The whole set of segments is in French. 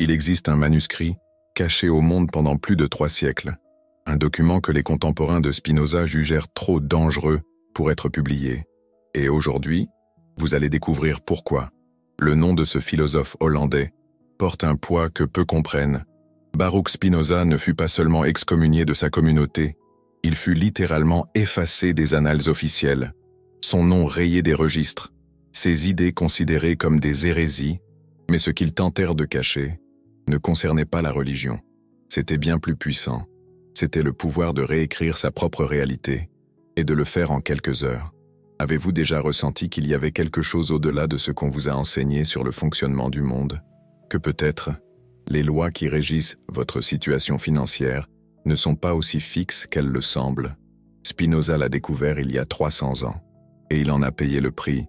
Il existe un manuscrit caché au monde pendant plus de 3 siècles, un document que les contemporains de Spinoza jugèrent trop dangereux pour être publié. Et aujourd'hui, vous allez découvrir pourquoi. Le nom de ce philosophe hollandais porte un poids que peu comprennent. Baruch Spinoza ne fut pas seulement excommunié de sa communauté, il fut littéralement effacé des annales officielles, son nom rayé des registres, ses idées considérées comme des hérésies, mais ce qu'ils tentèrent de cacher ne concernait pas la religion. C'était bien plus puissant. C'était le pouvoir de réécrire sa propre réalité et de le faire en quelques heures. Avez-vous déjà ressenti qu'il y avait quelque chose au-delà de ce qu'on vous a enseigné sur le fonctionnement du monde? Que peut-être les lois qui régissent votre situation financière ne sont pas aussi fixes qu'elles le semblent. Spinoza l'a découvert il y a 300 ans, et il en a payé le prix,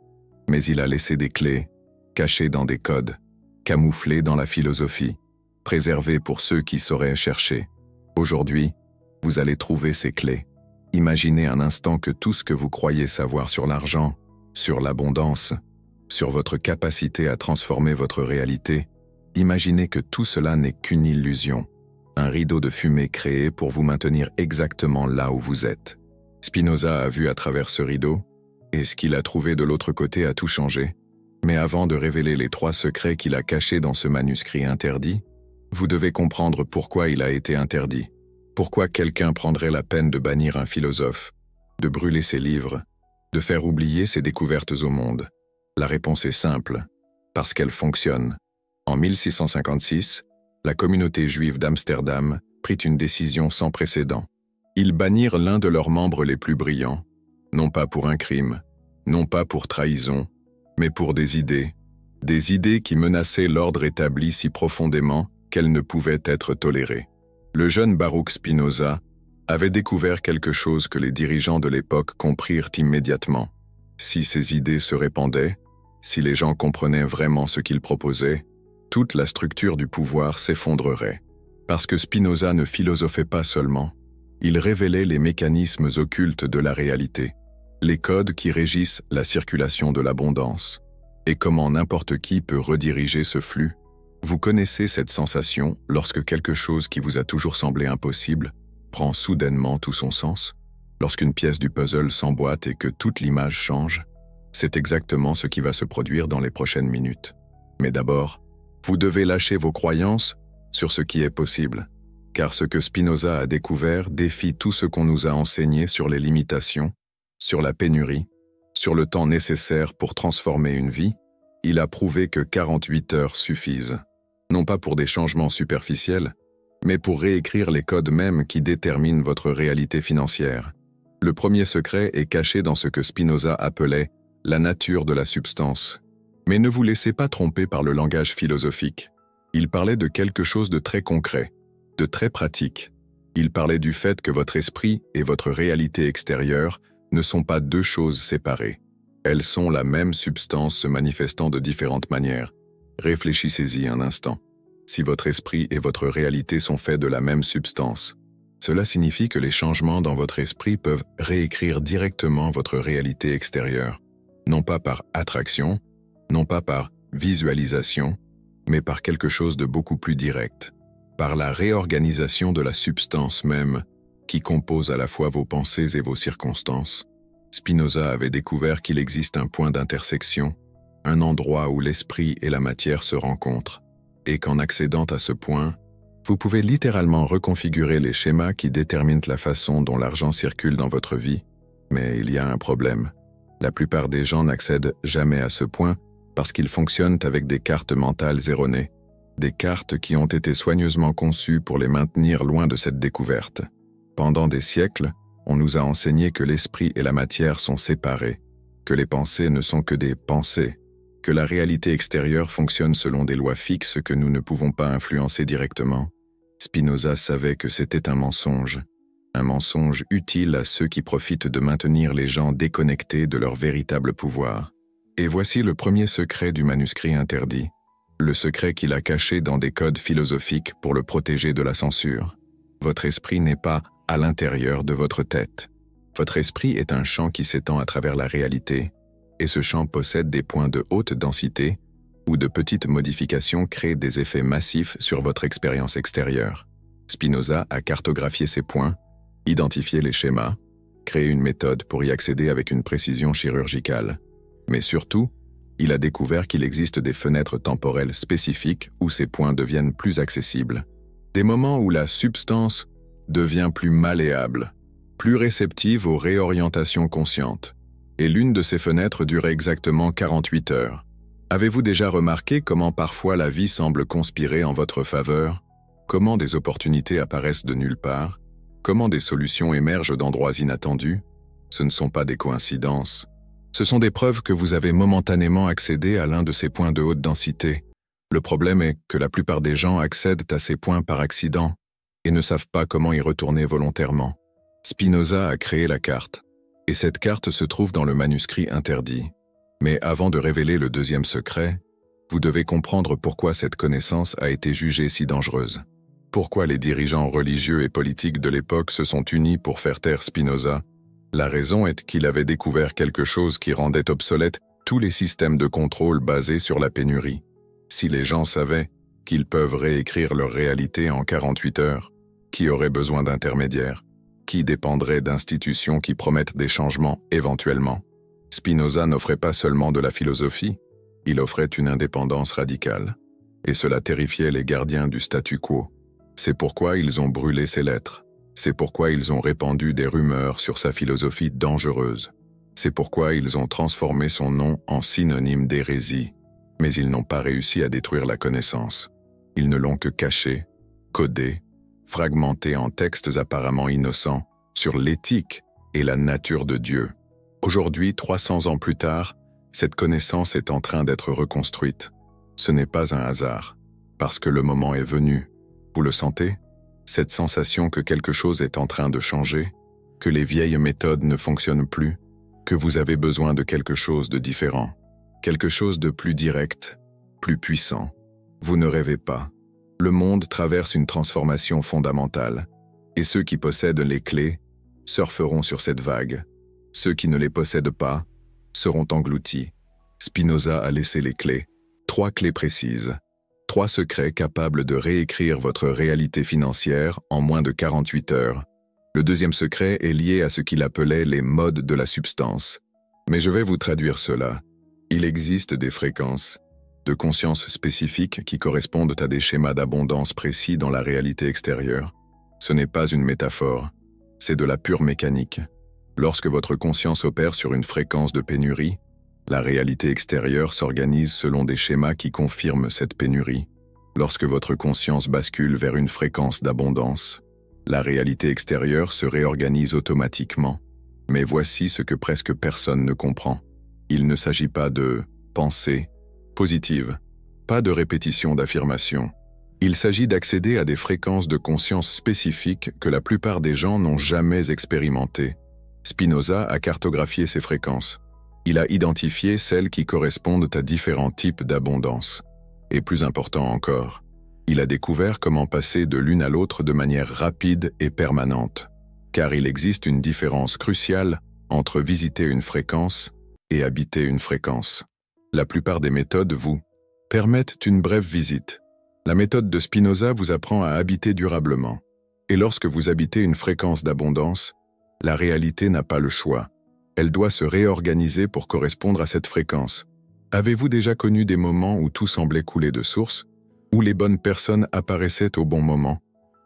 mais il a laissé des clés, cachées dans des codes, camouflées dans la philosophie, préservées pour ceux qui sauraient chercher. Aujourd'hui, vous allez trouver ces clés. Imaginez un instant que tout ce que vous croyez savoir sur l'argent, sur l'abondance, sur votre capacité à transformer votre réalité, imaginez que tout cela n'est qu'une illusion, un rideau de fumée créé pour vous maintenir exactement là où vous êtes. Spinoza a vu à travers ce rideau, et ce qu'il a trouvé de l'autre côté a tout changé. Mais avant de révéler les 3 secrets qu'il a cachés dans ce manuscrit interdit, vous devez comprendre pourquoi il a été interdit. Pourquoi quelqu'un prendrait la peine de bannir un philosophe, de brûler ses livres, de faire oublier ses découvertes au monde? La réponse est simple, parce qu'elle fonctionne. En 1656, la communauté juive d'Amsterdam prit une décision sans précédent. Ils bannirent l'un de leurs membres les plus brillants, non pas pour un crime, non pas pour trahison, mais pour des idées qui menaçaient l'ordre établi si profondément qu'elles ne pouvaient être tolérées. Le jeune Baruch Spinoza avait découvert quelque chose que les dirigeants de l'époque comprirent immédiatement. Si ces idées se répandaient, si les gens comprenaient vraiment ce qu'il proposait, toute la structure du pouvoir s'effondrerait. Parce que Spinoza ne philosophait pas seulement, il révélait les mécanismes occultes de la réalité, les codes qui régissent la circulation de l'abondance, et comment n'importe qui peut rediriger ce flux. Vous connaissez cette sensation lorsque quelque chose qui vous a toujours semblé impossible prend soudainement tout son sens? Lorsqu'une pièce du puzzle s'emboîte et que toute l'image change? C'est exactement ce qui va se produire dans les prochaines minutes. Mais d'abord, vous devez lâcher vos croyances sur ce qui est possible, car ce que Spinoza a découvert défie tout ce qu'on nous a enseigné sur les limitations, sur la pénurie, sur le temps nécessaire pour transformer une vie. Il a prouvé que 48 heures suffisent, non pas pour des changements superficiels, mais pour réécrire les codes mêmes qui déterminent votre réalité financière. Le premier secret est caché dans ce que Spinoza appelait la nature de la substance. Mais ne vous laissez pas tromper par le langage philosophique. Il parlait de quelque chose de très concret, de très pratique. Il parlait du fait que votre esprit et votre réalité extérieure ne sont pas 2 choses séparées. Elles sont la même substance se manifestant de différentes manières. Réfléchissez-y un instant. Si votre esprit et votre réalité sont faits de la même substance, cela signifie que les changements dans votre esprit peuvent réécrire directement votre réalité extérieure, non pas par attraction, non pas par visualisation, mais par quelque chose de beaucoup plus direct, par la réorganisation de la substance même qui compose à la fois vos pensées et vos circonstances. Spinoza avait découvert qu'il existe un point d'intersection, un endroit où l'esprit et la matière se rencontrent, et qu'en accédant à ce point, vous pouvez littéralement reconfigurer les schémas qui déterminent la façon dont l'argent circule dans votre vie. Mais il y a un problème. La plupart des gens n'accèdent jamais à ce point parce qu'ils fonctionnent avec des cartes mentales erronées, des cartes qui ont été soigneusement conçues pour les maintenir loin de cette découverte. Pendant des siècles, on nous a enseigné que l'esprit et la matière sont séparés, que les pensées ne sont que des pensées, que la réalité extérieure fonctionne selon des lois fixes que nous ne pouvons pas influencer directement. Spinoza savait que c'était un mensonge utile à ceux qui profitent de maintenir les gens déconnectés de leur véritable pouvoir. Et voici le premier secret du manuscrit interdit, le secret qu'il a caché dans des codes philosophiques pour le protéger de la censure. Votre esprit n'est pas à l'intérieur de votre tête. Votre esprit est un champ qui s'étend à travers la réalité, et ce champ possède des points de haute densité où de petites modifications créent des effets massifs sur votre expérience extérieure. Spinoza a cartographié ces points, identifié les schémas, créé une méthode pour y accéder avec une précision chirurgicale. Mais surtout, il a découvert qu'il existe des fenêtres temporelles spécifiques où ces points deviennent plus accessibles. Des moments où la substance devient plus malléable, plus réceptive aux réorientations conscientes. Et l'une de ces fenêtres durait exactement 48 heures. Avez-vous déjà remarqué comment parfois la vie semble conspirer en votre faveur? Comment des opportunités apparaissent de nulle part? Comment des solutions émergent d'endroits inattendus? Ce ne sont pas des coïncidences. Ce sont des preuves que vous avez momentanément accédé à l'un de ces points de haute densité. Le problème est que la plupart des gens accèdent à ces points par accident et ne savent pas comment y retourner volontairement. Spinoza a créé la carte, et cette carte se trouve dans le manuscrit interdit. Mais avant de révéler le deuxième secret, vous devez comprendre pourquoi cette connaissance a été jugée si dangereuse. Pourquoi les dirigeants religieux et politiques de l'époque se sont unis pour faire taire Spinoza? La raison est qu'il avait découvert quelque chose qui rendait obsolètes tous les systèmes de contrôle basés sur la pénurie. Si les gens savaient qu'ils peuvent réécrire leur réalité en 48 heures, qui aurait besoin d'intermédiaires? Qui dépendrait d'institutions qui promettent des changements éventuellement? Spinoza n'offrait pas seulement de la philosophie, il offrait une indépendance radicale. Et cela terrifiait les gardiens du statu quo. C'est pourquoi ils ont brûlé ses lettres. C'est pourquoi ils ont répandu des rumeurs sur sa philosophie dangereuse. C'est pourquoi ils ont transformé son nom en synonyme d'hérésie. Mais ils n'ont pas réussi à détruire la connaissance. Ils ne l'ont que cachée, codée, fragmentée en textes apparemment innocents sur l'éthique et la nature de Dieu. Aujourd'hui, 300 ans plus tard, cette connaissance est en train d'être reconstruite. Ce n'est pas un hasard, parce que le moment est venu. Vous le sentez? Cette sensation que quelque chose est en train de changer, que les vieilles méthodes ne fonctionnent plus, que vous avez besoin de quelque chose de différent, quelque chose de plus direct, plus puissant. Vous ne rêvez pas. Le monde traverse une transformation fondamentale, et ceux qui possèdent les clés surferont sur cette vague. Ceux qui ne les possèdent pas seront engloutis. Spinoza a laissé les clés, 3 clés précises, 3 secrets capables de réécrire votre réalité financière en moins de 48 heures. Le deuxième secret est lié à ce qu'il appelait les modes de la substance. Mais je vais vous traduire cela. Il existe des fréquences de conscience spécifiques qui correspondent à des schémas d'abondance précis dans la réalité extérieure. Ce n'est pas une métaphore, c'est de la pure mécanique. Lorsque votre conscience opère sur une fréquence de pénurie, la réalité extérieure s'organise selon des schémas qui confirment cette pénurie. Lorsque votre conscience bascule vers une fréquence d'abondance, la réalité extérieure se réorganise automatiquement. Mais voici ce que presque personne ne comprend. Il ne s'agit pas de pensée positive, pas de répétition d'affirmations. Il s'agit d'accéder à des fréquences de conscience spécifiques que la plupart des gens n'ont jamais expérimentées. Spinoza a cartographié ces fréquences. Il a identifié celles qui correspondent à différents types d'abondance. Et plus important encore, il a découvert comment passer de l'une à l'autre de manière rapide et permanente. Car il existe une différence cruciale entre visiter une fréquence et habiter une fréquence. La plupart des méthodes vous permettent une brève visite. La méthode de Spinoza vous apprend à habiter durablement. Et lorsque vous habitez une fréquence d'abondance, la réalité n'a pas le choix. Elle doit se réorganiser pour correspondre à cette fréquence. Avez-vous déjà connu des moments où tout semblait couler de source, où les bonnes personnes apparaissaient au bon moment,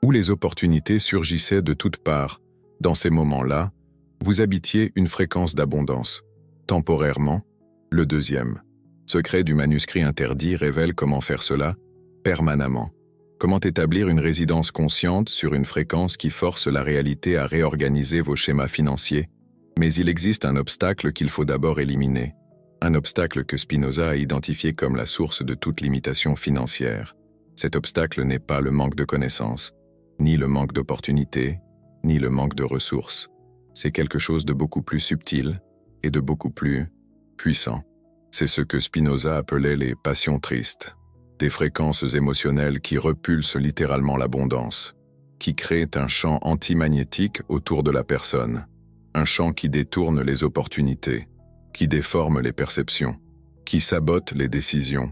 où les opportunités surgissaient de toutes parts? Dans ces moments-là, vous habitiez une fréquence d'abondance. Temporairement, le deuxième. Secret du manuscrit interdit révèle comment faire cela permanemment. Comment établir une résidence consciente sur une fréquence qui force la réalité à réorganiser vos schémas financiers. Mais il existe un obstacle qu'il faut d'abord éliminer. Un obstacle que Spinoza a identifié comme la source de toute limitation financière. Cet obstacle n'est pas le manque de connaissances, ni le manque d'opportunités, ni le manque de ressources. C'est quelque chose de beaucoup plus subtil et de beaucoup plus puissant. C'est ce que Spinoza appelait les passions tristes, des fréquences émotionnelles qui repulsent littéralement l'abondance, qui créent un champ antimagnétique autour de la personne, un champ qui détourne les opportunités, qui déforme les perceptions, qui sabote les décisions.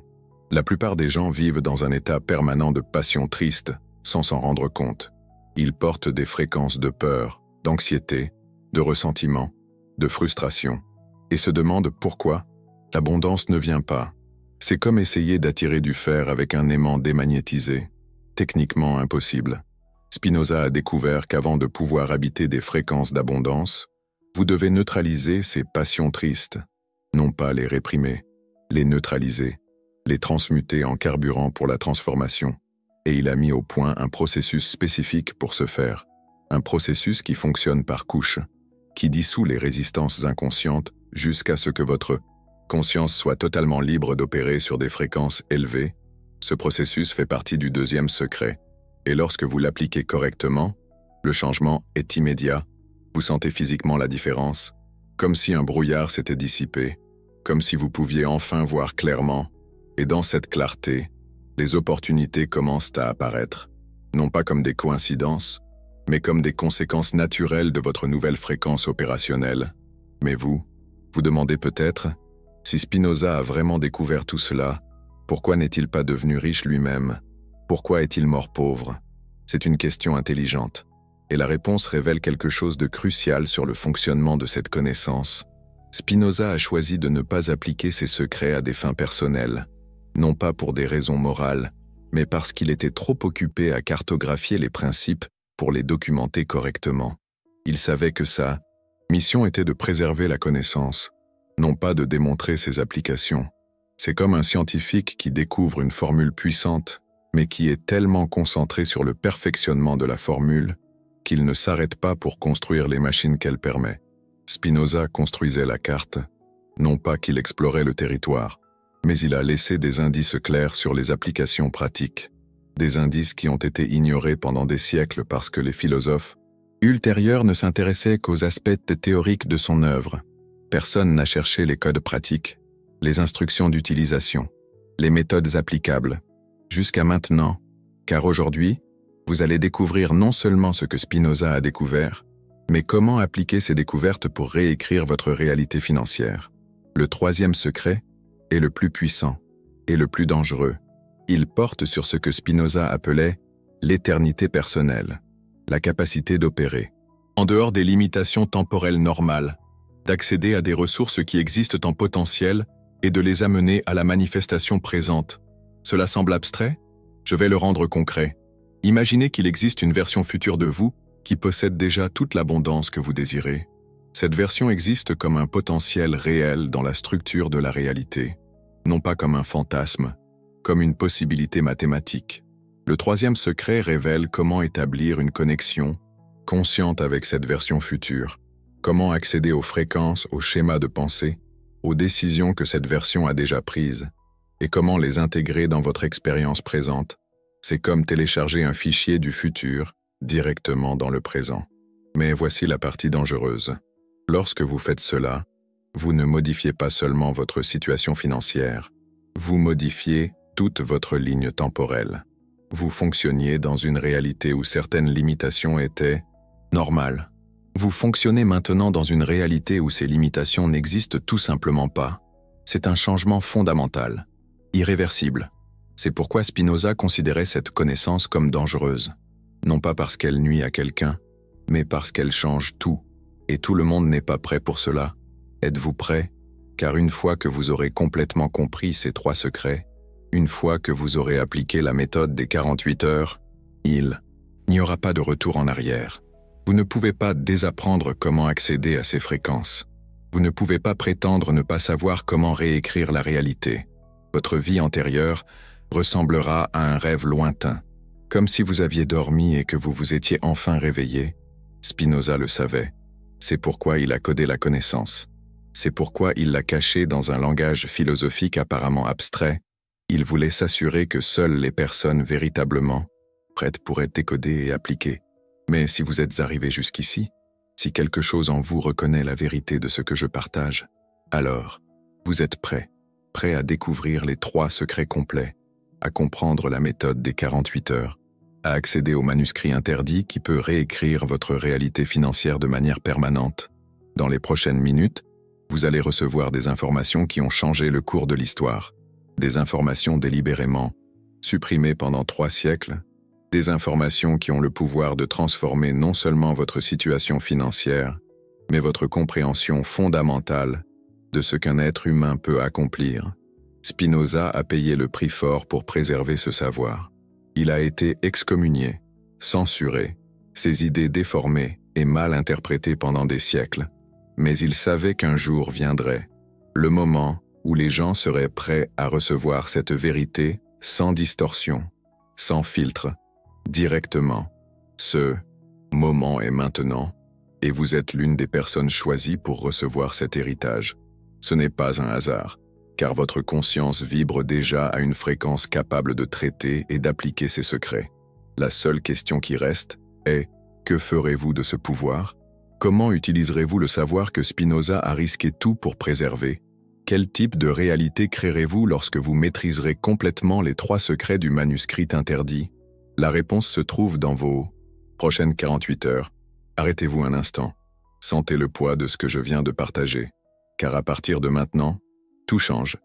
La plupart des gens vivent dans un état permanent de passion triste, sans s'en rendre compte. Ils portent des fréquences de peur, d'anxiété, de ressentiment, de frustration, et se demandent pourquoi l'abondance ne vient pas. C'est comme essayer d'attirer du fer avec un aimant démagnétisé, techniquement impossible. Spinoza a découvert qu'avant de pouvoir habiter des fréquences d'abondance, vous devez neutraliser ces passions tristes, non pas les réprimer, les neutraliser, les transmuter en carburant pour la transformation. Et il a mis au point un processus spécifique pour ce faire, un processus qui fonctionne par couches, qui dissout les résistances inconscientes jusqu'à ce que votre conscience soit totalement libre d'opérer sur des fréquences élevées. Ce processus fait partie du deuxième secret, et lorsque vous l'appliquez correctement, le changement est immédiat. Vous sentez physiquement la différence, comme si un brouillard s'était dissipé, comme si vous pouviez enfin voir clairement, et dans cette clarté, les opportunités commencent à apparaître, non pas comme des coïncidences, mais comme des conséquences naturelles de votre nouvelle fréquence opérationnelle. Mais vous demandez peut-être, si Spinoza a vraiment découvert tout cela, pourquoi n'est-il pas devenu riche lui-même? Pourquoi est-il mort pauvre? C'est une question intelligente, et la réponse révèle quelque chose de crucial sur le fonctionnement de cette connaissance. Spinoza a choisi de ne pas appliquer ses secrets à des fins personnelles, non pas pour des raisons morales, mais parce qu'il était trop occupé à cartographier les principes pour les documenter correctement. Il savait que sa mission était de préserver la connaissance, non pas de démontrer ses applications. C'est comme un scientifique qui découvre une formule puissante, mais qui est tellement concentré sur le perfectionnement de la formule qu'il ne s'arrête pas pour construire les machines qu'elle permet. Spinoza construisait la carte, non pas qu'il explorait le territoire, mais il a laissé des indices clairs sur les applications pratiques, des indices qui ont été ignorés pendant des siècles parce que les philosophes ultérieurs ne s'intéressaient qu'aux aspects théoriques de son œuvre. Personne n'a cherché les codes pratiques, les instructions d'utilisation, les méthodes applicables, jusqu'à maintenant, car aujourd'hui, vous allez découvrir non seulement ce que Spinoza a découvert, mais comment appliquer ces découvertes pour réécrire votre réalité financière. Le troisième secret est le plus puissant et le plus dangereux. Il porte sur ce que Spinoza appelait l'éternité personnelle, la capacité d'opérer, en dehors des limitations temporelles normales, d'accéder à des ressources qui existent en potentiel et de les amener à la manifestation présente. Cela semble abstrait? Je vais le rendre concret. Imaginez qu'il existe une version future de vous qui possède déjà toute l'abondance que vous désirez. Cette version existe comme un potentiel réel dans la structure de la réalité, non pas comme un fantasme, comme une possibilité mathématique. Le troisième secret révèle comment établir une connexion consciente avec cette version future, comment accéder aux fréquences, aux schémas de pensée, aux décisions que cette version a déjà prises, et comment les intégrer dans votre expérience présente. C'est comme télécharger un fichier du futur directement dans le présent. Mais voici la partie dangereuse. Lorsque vous faites cela, vous ne modifiez pas seulement votre situation financière, vous modifiez toute votre ligne temporelle. Vous fonctionniez dans une réalité où certaines limitations étaient normales. Vous fonctionnez maintenant dans une réalité où ces limitations n'existent tout simplement pas. C'est un changement fondamental, irréversible. C'est pourquoi Spinoza considérait cette connaissance comme dangereuse. Non pas parce qu'elle nuit à quelqu'un, mais parce qu'elle change tout. Et tout le monde n'est pas prêt pour cela. Êtes-vous prêt? Car une fois que vous aurez complètement compris ces trois secrets, une fois que vous aurez appliqué la méthode des 48 heures, il n'y aura pas de retour en arrière. Vous ne pouvez pas désapprendre comment accéder à ces fréquences. Vous ne pouvez pas prétendre ne pas savoir comment réécrire la réalité. Votre vie antérieure ressemblera à un rêve lointain, comme si vous aviez dormi et que vous vous étiez enfin réveillé. Spinoza le savait. C'est pourquoi il a codé la connaissance. C'est pourquoi il l'a cachée dans un langage philosophique apparemment abstrait. Il voulait s'assurer que seules les personnes véritablement prêtes pourraient décoder et appliquer. Mais si vous êtes arrivé jusqu'ici, si quelque chose en vous reconnaît la vérité de ce que je partage, alors vous êtes prêt à découvrir les 3 secrets complets, à comprendre la méthode des 48 heures, à accéder au manuscrit interdit qui peut réécrire votre réalité financière de manière permanente. Dans les prochaines minutes, vous allez recevoir des informations qui ont changé le cours de l'histoire. des informations délibérément supprimées pendant 3 siècles, des informations qui ont le pouvoir de transformer non seulement votre situation financière, mais votre compréhension fondamentale de ce qu'un être humain peut accomplir. Spinoza a payé le prix fort pour préserver ce savoir. Il a été excommunié, censuré, ses idées déformées et mal interprétées pendant des siècles. Mais il savait qu'un jour viendrait, le moment où les gens seraient prêts à recevoir cette vérité sans distorsion, sans filtre, directement. Ce moment est maintenant, et vous êtes l'une des personnes choisies pour recevoir cet héritage. Ce n'est pas un hasard, car votre conscience vibre déjà à une fréquence capable de traiter et d'appliquer ces secrets. La seule question qui reste est « Que ferez-vous de ce pouvoir ? Comment utiliserez-vous le savoir que Spinoza a risqué tout pour préserver ? Quel type de réalité créerez-vous lorsque vous maîtriserez complètement les 3 secrets du manuscrit interdit ? La réponse se trouve dans vos prochaines 48 heures. Arrêtez-vous un instant. Sentez le poids de ce que je viens de partager. Car à partir de maintenant, tout change.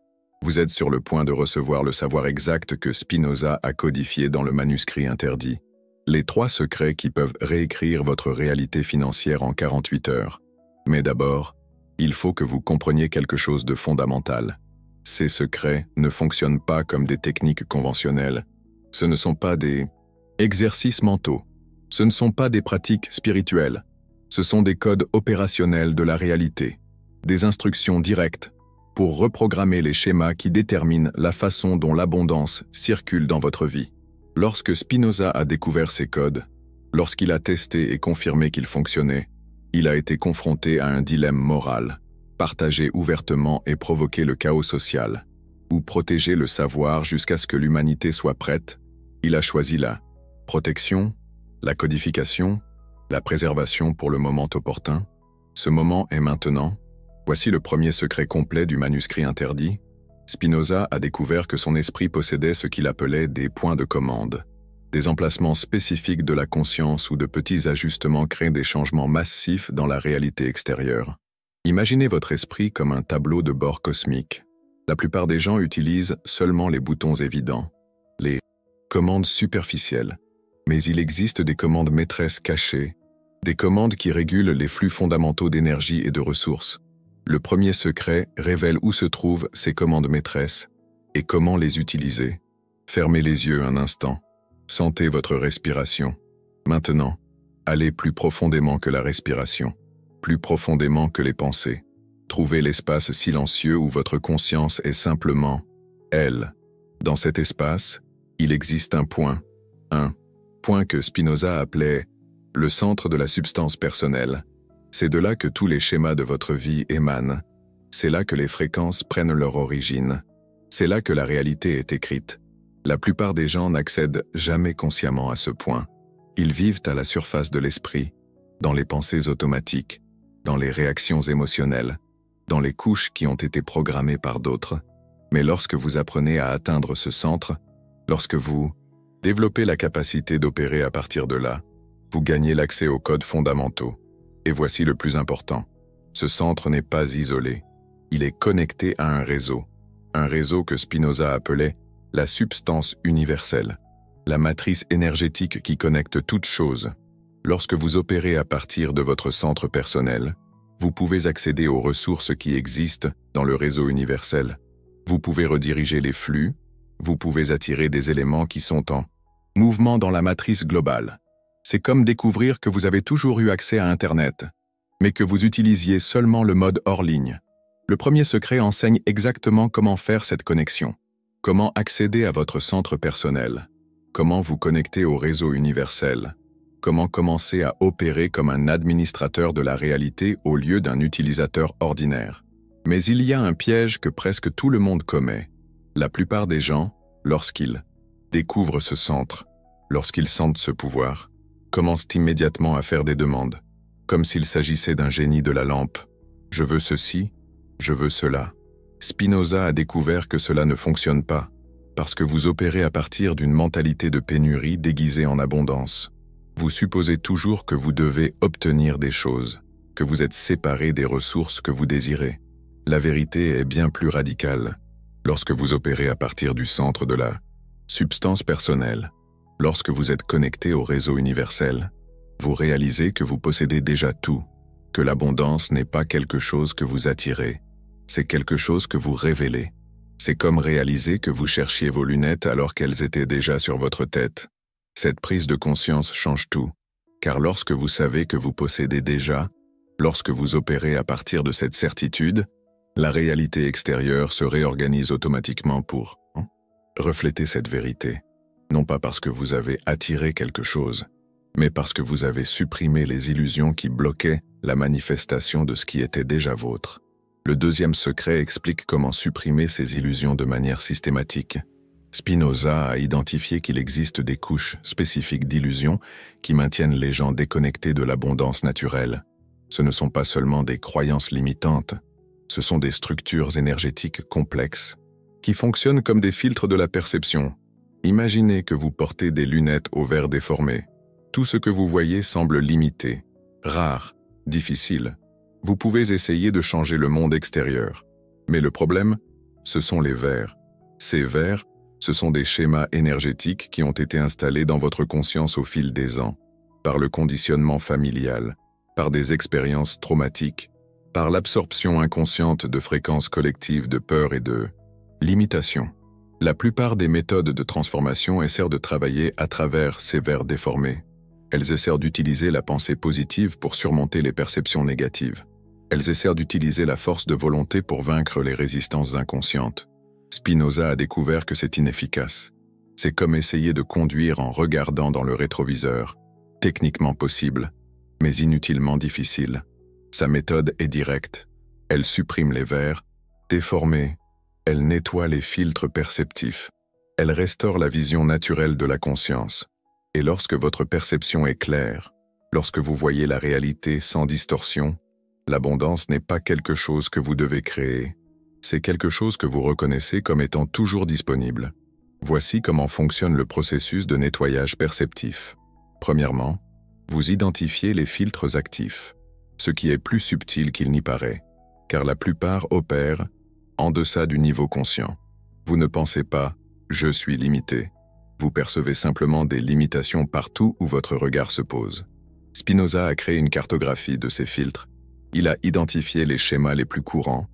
Vous êtes sur le point de recevoir le savoir exact que Spinoza a codifié dans le manuscrit interdit. Les 3 secrets qui peuvent réécrire votre réalité financière en 48 heures. Mais d'abord, il faut que vous compreniez quelque chose de fondamental. Ces secrets ne fonctionnent pas comme des techniques conventionnelles. Ce ne sont pas des exercices mentaux. Ce ne sont pas des pratiques spirituelles. Ce sont des codes opérationnels de la réalité. Des instructions directes pour reprogrammer les schémas qui déterminent la façon dont l'abondance circule dans votre vie. Lorsque Spinoza a découvert ces codes, lorsqu'il a testé et confirmé qu'ils fonctionnaient, il a été confronté à un dilemme moral, partager ouvertement et provoquer le chaos social, ou protéger le savoir jusqu'à ce que l'humanité soit prête. Il a choisi la protection, la codification, la préservation pour le moment opportun. Ce moment est maintenant. Voici le premier secret complet du manuscrit interdit. Spinoza a découvert que son esprit possédait ce qu'il appelait des points de commande. Des emplacements spécifiques de la conscience où de petits ajustements créent des changements massifs dans la réalité extérieure. Imaginez votre esprit comme un tableau de bord cosmique. La plupart des gens utilisent seulement les boutons évidents, les commandes superficielles. Mais il existe des commandes maîtresses cachées, des commandes qui régulent les flux fondamentaux d'énergie et de ressources. Le premier secret révèle où se trouvent ces commandes maîtresses et comment les utiliser. Fermez les yeux un instant. Sentez votre respiration. Maintenant, allez plus profondément que la respiration, plus profondément que les pensées. Trouvez l'espace silencieux où votre conscience est simplement elle. Dans cet espace, il existe un point que Spinoza appelait le centre de la substance personnelle. C'est de là que tous les schémas de votre vie émanent. C'est là que les fréquences prennent leur origine. C'est là que la réalité est écrite. La plupart des gens n'accèdent jamais consciemment à ce point. Ils vivent à la surface de l'esprit, dans les pensées automatiques, dans les réactions émotionnelles, dans les couches qui ont été programmées par d'autres. Mais lorsque vous apprenez à atteindre ce centre, lorsque vous développez la capacité d'opérer à partir de là, vous gagnez l'accès aux codes fondamentaux. Et voici le plus important. Ce centre n'est pas isolé. Il est connecté à un réseau que Spinoza appelait la substance universelle, la matrice énergétique qui connecte toutes choses. Lorsque vous opérez à partir de votre centre personnel, vous pouvez accéder aux ressources qui existent dans le réseau universel. Vous pouvez rediriger les flux, vous pouvez attirer des éléments qui sont en mouvement dans la matrice globale. C'est comme découvrir que vous avez toujours eu accès à Internet, mais que vous utilisiez seulement le mode hors ligne. Le premier secret enseigne exactement comment faire cette connexion, comment accéder à votre centre personnel, comment vous connecter au réseau universel, comment commencer à opérer comme un administrateur de la réalité au lieu d'un utilisateur ordinaire. Mais il y a un piège que presque tout le monde commet. La plupart des gens, lorsqu'ils découvrent ce centre, lorsqu'ils sentent ce pouvoir, commencent immédiatement à faire des demandes, comme s'il s'agissait d'un génie de la lampe. Je veux ceci, je veux cela. Spinoza a découvert que cela ne fonctionne pas, parce que vous opérez à partir d'une mentalité de pénurie déguisée en abondance. Vous supposez toujours que vous devez obtenir des choses, que vous êtes séparé des ressources que vous désirez. La vérité est bien plus radicale. Lorsque vous opérez à partir du centre de la substance personnelle, lorsque vous êtes connecté au réseau universel, vous réalisez que vous possédez déjà tout, que l'abondance n'est pas quelque chose que vous attirez, c'est quelque chose que vous révélez. C'est comme réaliser que vous cherchiez vos lunettes alors qu'elles étaient déjà sur votre tête. Cette prise de conscience change tout, car lorsque vous savez que vous possédez déjà, lorsque vous opérez à partir de cette certitude, la réalité extérieure se réorganise automatiquement pour refléter cette vérité. Non pas parce que vous avez attiré quelque chose, mais parce que vous avez supprimé les illusions qui bloquaient la manifestation de ce qui était déjà vôtre. Le deuxième secret explique comment supprimer ces illusions de manière systématique. Spinoza a identifié qu'il existe des couches spécifiques d'illusions qui maintiennent les gens déconnectés de l'abondance naturelle. Ce ne sont pas seulement des croyances limitantes, ce sont des structures énergétiques complexes qui fonctionnent comme des filtres de la perception. Imaginez que vous portez des lunettes aux verres déformés. Tout ce que vous voyez semble limité, rare, difficile. Vous pouvez essayer de changer le monde extérieur. Mais le problème, ce sont les verres. Ces verres, ce sont des schémas énergétiques qui ont été installés dans votre conscience au fil des ans, par le conditionnement familial, par des expériences traumatiques, par l'absorption inconsciente de fréquences collectives de peur et de limitation. La plupart des méthodes de transformation essaient de travailler à travers ces verres déformés. Elles essaient d'utiliser la pensée positive pour surmonter les perceptions négatives. Elles essaient d'utiliser la force de volonté pour vaincre les résistances inconscientes. Spinoza a découvert que c'est inefficace. C'est comme essayer de conduire en regardant dans le rétroviseur. Techniquement possible, mais inutilement difficile. Sa méthode est directe. Elle supprime les verres, déformés. Elle nettoie les filtres perceptifs. Elle restaure la vision naturelle de la conscience. Et lorsque votre perception est claire, lorsque vous voyez la réalité sans distorsion, l'abondance n'est pas quelque chose que vous devez créer. C'est quelque chose que vous reconnaissez comme étant toujours disponible. Voici comment fonctionne le processus de nettoyage perceptif. Premièrement, vous identifiez les filtres actifs, ce qui est plus subtil qu'il n'y paraît, car la plupart opèrent en deçà du niveau conscient. Vous ne pensez pas « je suis limité ». Vous percevez simplement des limitations partout où votre regard se pose. Spinoza a créé une cartographie de ces filtres. Il a identifié les schémas les plus courants,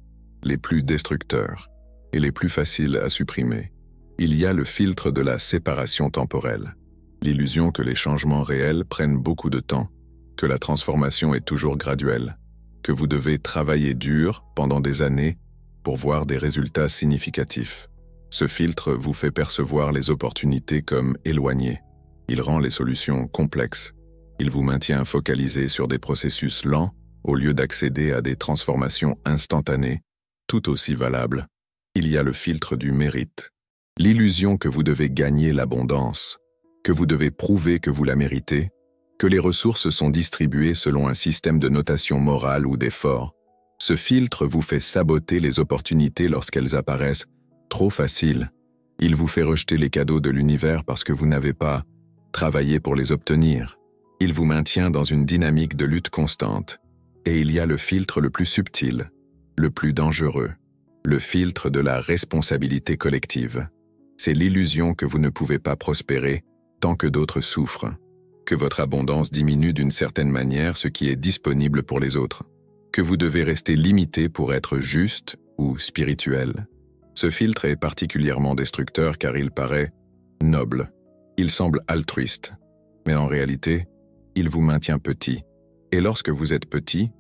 les plus destructeurs et les plus faciles à supprimer. Il y a le filtre de la séparation temporelle, l'illusion que les changements réels prennent beaucoup de temps, que la transformation est toujours graduelle, que vous devez travailler dur pendant des années pour voir des résultats significatifs. Ce filtre vous fait percevoir les opportunités comme éloignées. Il rend les solutions complexes. Il vous maintient focalisé sur des processus lents au lieu d'accéder à des transformations instantanées, tout aussi valables. Il y a le filtre du mérite. L'illusion que vous devez gagner l'abondance, que vous devez prouver que vous la méritez, que les ressources sont distribuées selon un système de notation morale ou d'effort. Ce filtre vous fait saboter les opportunités lorsqu'elles apparaissent trop faciles. Il vous fait rejeter les cadeaux de l'univers parce que vous n'avez pas travaillé pour les obtenir. Il vous maintient dans une dynamique de lutte constante. Et il y a le filtre le plus subtil, le plus dangereux, le filtre de la responsabilité collective. C'est l'illusion que vous ne pouvez pas prospérer tant que d'autres souffrent, que votre abondance diminue d'une certaine manière ce qui est disponible pour les autres, que vous devez rester limité pour être juste ou spirituel. Ce filtre est particulièrement destructeur car il paraît noble, il semble altruiste, mais en réalité, il vous maintient petit. Et lorsque vous êtes petit,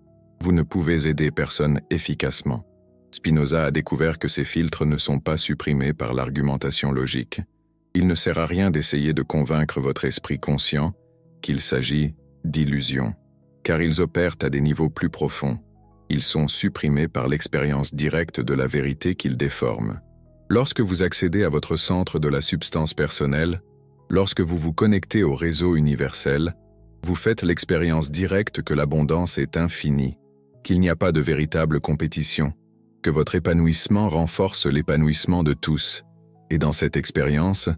vous ne pouvez aider personne efficacement. Spinoza a découvert que ces filtres ne sont pas supprimés par l'argumentation logique. Il ne sert à rien d'essayer de convaincre votre esprit conscient qu'il s'agit d'illusions, car ils opèrent à des niveaux plus profonds. Ils sont supprimés par l'expérience directe de la vérité qu'ils déforment. Lorsque vous accédez à votre centre de la substance personnelle, lorsque vous vous connectez au réseau universel, vous faites l'expérience directe que l'abondance est infinie, qu'il n'y a pas de véritable compétition, que votre épanouissement renforce l'épanouissement de tous. Et dans cette expérience,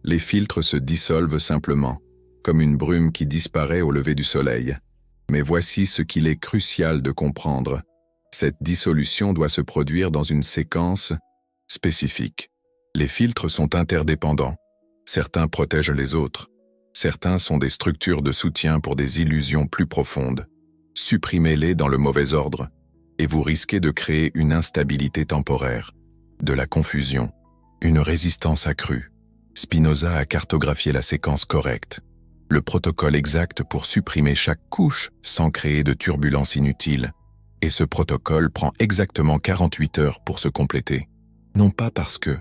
les filtres se dissolvent simplement, comme une brume qui disparaît au lever du soleil. Mais voici ce qu'il est crucial de comprendre. Cette dissolution doit se produire dans une séquence spécifique. spécifique. Les filtres sont interdépendants. Certains protègent les autres. Certains sont des structures de soutien pour des illusions plus profondes. Supprimez-les dans le mauvais ordre, et vous risquez de créer une instabilité temporaire, de la confusion, une résistance accrue. Spinoza a cartographié la séquence correcte, le protocole exact pour supprimer chaque couche sans créer de turbulences inutiles. Et ce protocole prend exactement 48 heures pour se compléter. Non pas parce que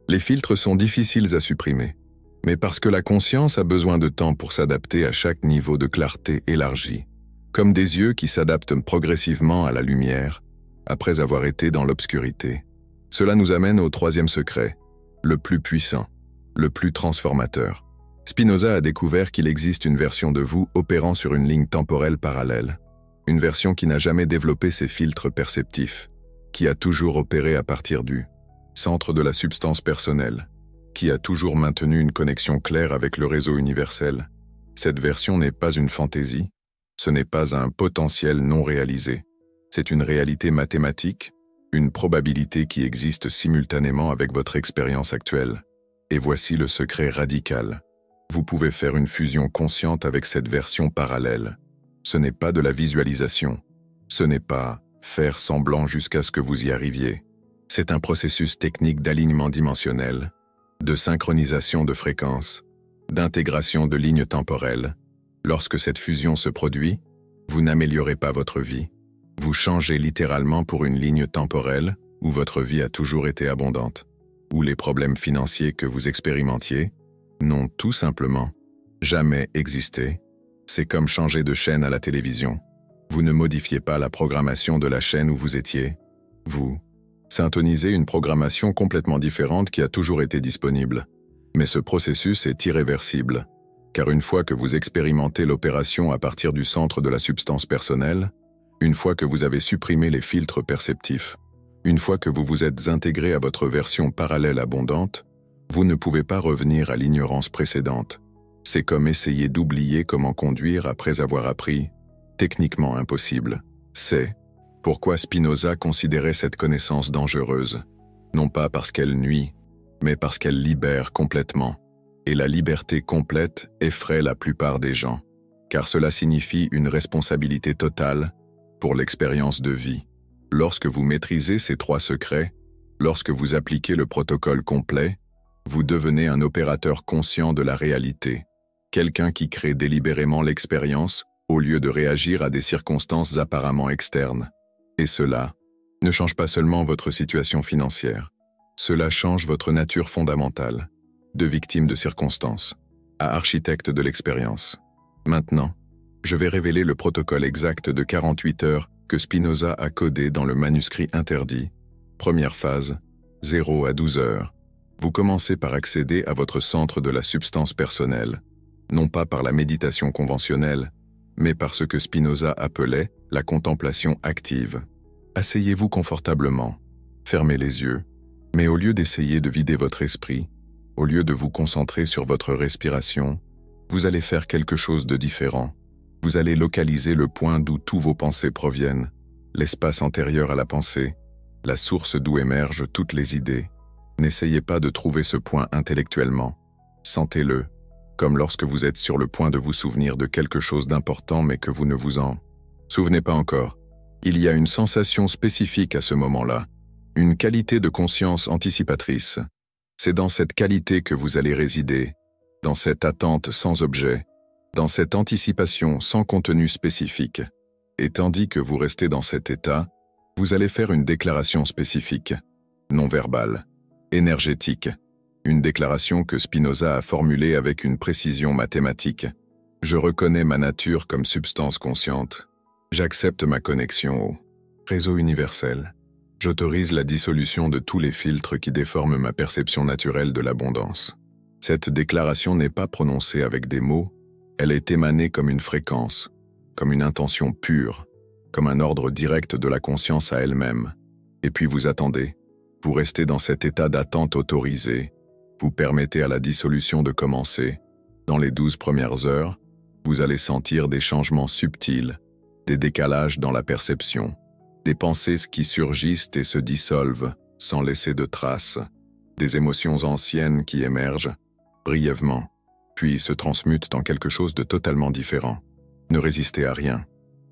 les filtres sont difficiles à supprimer, mais parce que la conscience a besoin de temps pour s'adapter à chaque niveau de clarté élargi, comme des yeux qui s'adaptent progressivement à la lumière, après avoir été dans l'obscurité. Cela nous amène au troisième secret, le plus puissant, le plus transformateur. Spinoza a découvert qu'il existe une version de vous opérant sur une ligne temporelle parallèle, une version qui n'a jamais développé ses filtres perceptifs, qui a toujours opéré à partir du centre de la substance personnelle, qui a toujours maintenu une connexion claire avec le réseau universel. Cette version n'est pas une fantaisie, ce n'est pas un potentiel non réalisé. C'est une réalité mathématique, une probabilité qui existe simultanément avec votre expérience actuelle. Et voici le secret radical. Vous pouvez faire une fusion consciente avec cette version parallèle. Ce n'est pas de la visualisation. Ce n'est pas faire semblant jusqu'à ce que vous y arriviez. C'est un processus technique d'alignement dimensionnel, de synchronisation de fréquences, d'intégration de lignes temporelles. Lorsque cette fusion se produit, vous n'améliorez pas votre vie. Vous changez littéralement pour une ligne temporelle où votre vie a toujours été abondante, où les problèmes financiers que vous expérimentiez n'ont tout simplement jamais existé. C'est comme changer de chaîne à la télévision. Vous ne modifiez pas la programmation de la chaîne où vous étiez. Vous syntonisez une programmation complètement différente qui a toujours été disponible. Mais ce processus est irréversible, car une fois que vous expérimentez l'opération à partir du centre de la substance personnelle, une fois que vous avez supprimé les filtres perceptifs, une fois que vous vous êtes intégré à votre version parallèle abondante, vous ne pouvez pas revenir à l'ignorance précédente. C'est comme essayer d'oublier comment conduire après avoir appris. Techniquement impossible. C'est pourquoi Spinoza considérait cette connaissance dangereuse, non pas parce qu'elle nuit, mais parce qu'elle libère complètement. Et la liberté complète effraie la plupart des gens, car cela signifie une responsabilité totale pour l'expérience de vie. Lorsque vous maîtrisez ces trois secrets, lorsque vous appliquez le protocole complet, vous devenez un opérateur conscient de la réalité. Quelqu'un qui crée délibérément l'expérience au lieu de réagir à des circonstances apparemment externes. Et cela ne change pas seulement votre situation financière, cela change votre nature fondamentale, de victime de circonstances à architecte de l'expérience. Maintenant, je vais révéler le protocole exact de 48 heures que Spinoza a codé dans le manuscrit interdit. Première phase, 0 à 12 heures. Vous commencez par accéder à votre centre de la substance personnelle, non pas par la méditation conventionnelle, mais par ce que Spinoza appelait la contemplation active. Asseyez-vous confortablement, fermez les yeux, mais au lieu d'essayer de vider votre esprit, au lieu de vous concentrer sur votre respiration, vous allez faire quelque chose de différent. Vous allez localiser le point d'où tous vos pensées proviennent, l'espace antérieur à la pensée, la source d'où émergent toutes les idées. N'essayez pas de trouver ce point intellectuellement. Sentez-le, comme lorsque vous êtes sur le point de vous souvenir de quelque chose d'important mais que vous ne vous en souvenez pas encore. Il y a une sensation spécifique à ce moment-là, une qualité de conscience anticipatrice. C'est dans cette qualité que vous allez résider, dans cette attente sans objet, dans cette anticipation sans contenu spécifique. Et tandis que vous restez dans cet état, vous allez faire une déclaration spécifique, non verbale, énergétique, une déclaration que Spinoza a formulée avec une précision mathématique. Je reconnais ma nature comme substance consciente. J'accepte ma connexion au réseau universel. J'autorise la dissolution de tous les filtres qui déforment ma perception naturelle de l'abondance. Cette déclaration n'est pas prononcée avec des mots, elle est émanée comme une fréquence, comme une intention pure, comme un ordre direct de la conscience à elle-même. Et puis vous attendez, vous restez dans cet état d'attente autorisé, vous permettez à la dissolution de commencer. Dans les 12 premières heures, vous allez sentir des changements subtils, des décalages dans la perception, des pensées qui surgissent et se dissolvent, sans laisser de traces, des émotions anciennes qui émergent, brièvement, puis se transmutent en quelque chose de totalement différent. Ne résistez à rien.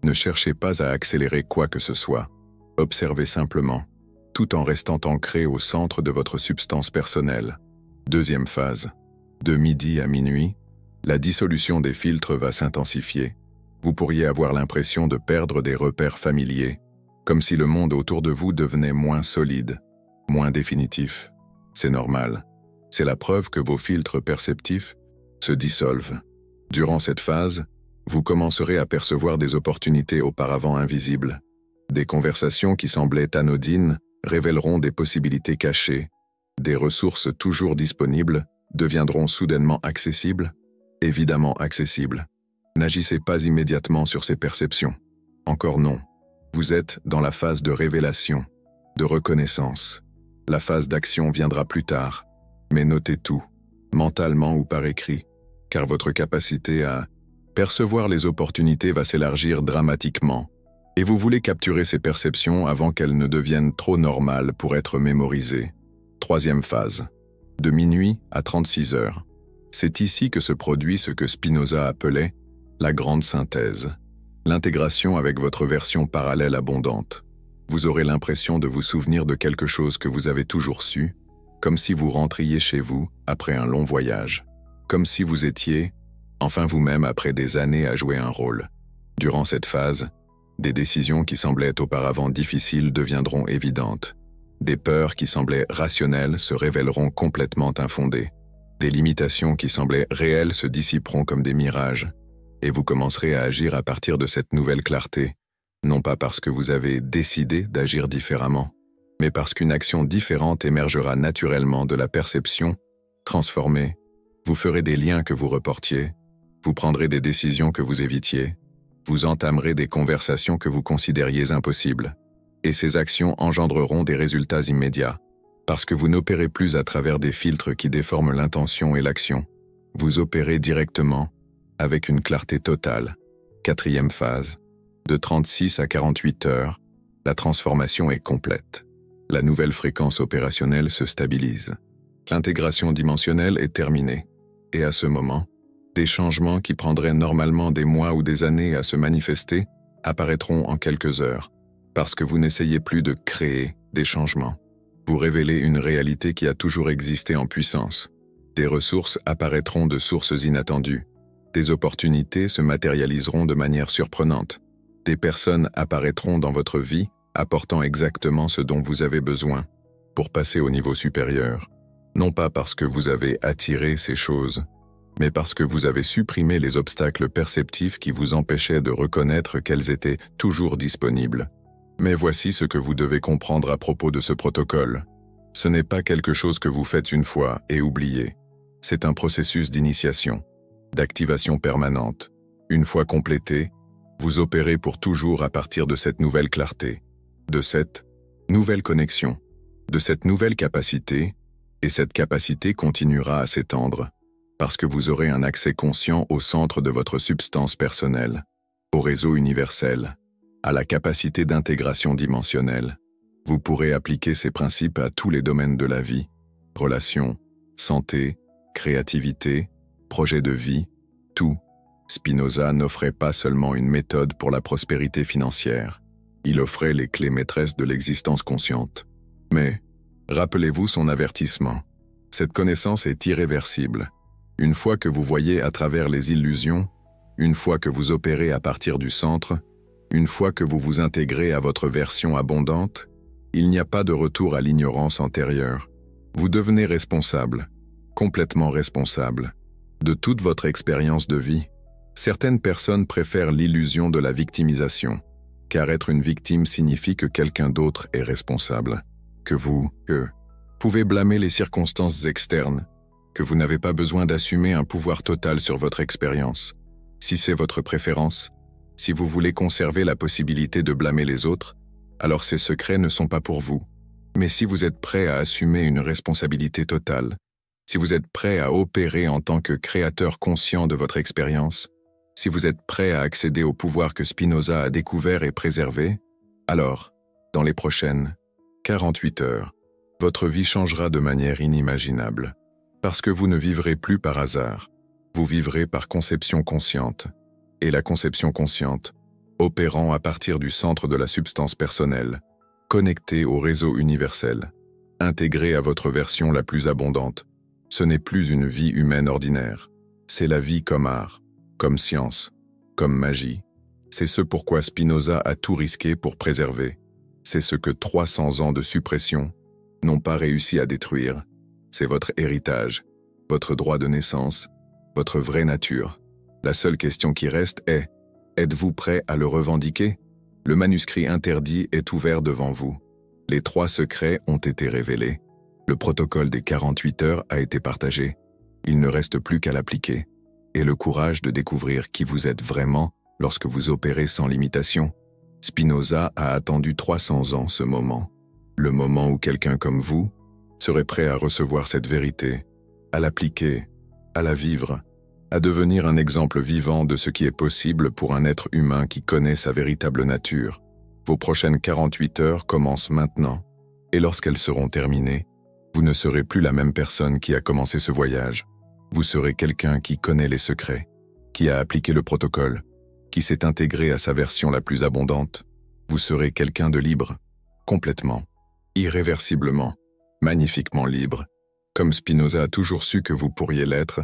Ne cherchez pas à accélérer quoi que ce soit. Observez simplement, tout en restant ancré au centre de votre substance personnelle. Deuxième phase. De midi à minuit, la dissolution des filtres va s'intensifier. Vous pourriez avoir l'impression de perdre des repères familiers, comme si le monde autour de vous devenait moins solide, moins définitif. C'est normal. C'est la preuve que vos filtres perceptifs se dissolvent. Durant cette phase, vous commencerez à percevoir des opportunités auparavant invisibles. Des conversations qui semblaient anodines révéleront des possibilités cachées. Des ressources toujours disponibles deviendront soudainement accessibles, évidemment accessibles. N'agissez pas immédiatement sur ces perceptions. Encore non. Vous êtes dans la phase de révélation, de reconnaissance. La phase d'action viendra plus tard. Mais notez tout, mentalement ou par écrit, car votre capacité à percevoir les opportunités va s'élargir dramatiquement, et vous voulez capturer ces perceptions avant qu'elles ne deviennent trop normales pour être mémorisées. Troisième phase. De minuit à 36 heures. C'est ici que se produit ce que Spinoza appelait la grande synthèse, l'intégration avec votre version parallèle abondante. Vous aurez l'impression de vous souvenir de quelque chose que vous avez toujours su, comme si vous rentriez chez vous après un long voyage, comme si vous étiez, enfin vous-même après des années à jouer un rôle. Durant cette phase, des décisions qui semblaient auparavant difficiles deviendront évidentes. Des peurs qui semblaient rationnelles se révéleront complètement infondées. Des limitations qui semblaient réelles se dissiperont comme des mirages. Et vous commencerez à agir à partir de cette nouvelle clarté, non pas parce que vous avez décidé d'agir différemment, mais parce qu'une action différente émergera naturellement de la perception, transformée. Vous ferez des liens que vous reportiez, vous prendrez des décisions que vous évitiez, vous entamerez des conversations que vous considériez impossibles, et ces actions engendreront des résultats immédiats, parce que vous n'opérez plus à travers des filtres qui déforment l'intention et l'action. Vous opérez directement, avec une clarté totale. Quatrième phase. De 36 à 48 heures, la transformation est complète. La nouvelle fréquence opérationnelle se stabilise. L'intégration dimensionnelle est terminée. Et à ce moment, des changements qui prendraient normalement des mois ou des années à se manifester apparaîtront en quelques heures, parce que vous n'essayez plus de créer des changements. Vous révélez une réalité qui a toujours existé en puissance. Des ressources apparaîtront de sources inattendues. Des opportunités se matérialiseront de manière surprenante. Des personnes apparaîtront dans votre vie, apportant exactement ce dont vous avez besoin pour passer au niveau supérieur. Non pas parce que vous avez attiré ces choses, mais parce que vous avez supprimé les obstacles perceptifs qui vous empêchaient de reconnaître qu'elles étaient toujours disponibles. Mais voici ce que vous devez comprendre à propos de ce protocole. Ce n'est pas quelque chose que vous faites une fois et oubliez. C'est un processus d'initiation, d'activation permanente. Une fois complété, vous opérez pour toujours à partir de cette nouvelle clarté, de cette nouvelle connexion, de cette nouvelle capacité, et cette capacité continuera à s'étendre, parce que vous aurez un accès conscient au centre de votre substance personnelle, au réseau universel, à la capacité d'intégration dimensionnelle. Vous pourrez appliquer ces principes à tous les domaines de la vie, relations, santé, créativité, projet de vie, tout. Spinoza n'offrait pas seulement une méthode pour la prospérité financière, il offrait les clés maîtresses de l'existence consciente. Mais, rappelez-vous son avertissement. Cette connaissance est irréversible. Une fois que vous voyez à travers les illusions, une fois que vous opérez à partir du centre, une fois que vous vous intégrez à votre version abondante, il n'y a pas de retour à l'ignorance antérieure. Vous devenez responsable, complètement responsable, de toute votre expérience de vie. Certaines personnes préfèrent l'illusion de la victimisation, car être une victime signifie que quelqu'un d'autre est responsable, que vous, pouvez blâmer les circonstances externes, que vous n'avez pas besoin d'assumer un pouvoir total sur votre expérience. Si c'est votre préférence, si vous voulez conserver la possibilité de blâmer les autres, alors ces secrets ne sont pas pour vous. Mais si vous êtes prêt à assumer une responsabilité totale, si vous êtes prêt à opérer en tant que créateur conscient de votre expérience, si vous êtes prêt à accéder au pouvoir que Spinoza a découvert et préservé, alors, dans les prochaines 48 heures, Votre vie changera de manière inimaginable. Parce que vous ne vivrez plus par hasard. Vous vivrez par conception consciente. Et la conception consciente, opérant à partir du centre de la substance personnelle, connectée au réseau universel, intégrée à votre version la plus abondante, ce n'est plus une vie humaine ordinaire. C'est la vie comme art, comme science, comme magie. C'est ce pourquoi Spinoza a tout risqué pour préserver. C'est ce que 300 ans de suppression n'ont pas réussi à détruire. C'est votre héritage, votre droit de naissance, votre vraie nature. La seule question qui reste est, êtes-vous prêt à le revendiquer? Le manuscrit interdit est ouvert devant vous. Les 3 secrets ont été révélés. Le protocole des 48 heures a été partagé. Il ne reste plus qu'à l'appliquer. Et le courage de découvrir qui vous êtes vraiment lorsque vous opérez sans limitation. Spinoza a attendu 300 ans ce moment. Le moment où quelqu'un comme vous serait prêt à recevoir cette vérité, à l'appliquer, à la vivre, à devenir un exemple vivant de ce qui est possible pour un être humain qui connaît sa véritable nature. Vos prochaines 48 heures commencent maintenant, et lorsqu'elles seront terminées, vous ne serez plus la même personne qui a commencé ce voyage. Vous serez quelqu'un qui connaît les secrets, qui a appliqué le protocole, qui s'est intégré à sa version la plus abondante. Vous serez quelqu'un de libre, complètement, irréversiblement, magnifiquement libre, comme Spinoza a toujours su que vous pourriez l'être,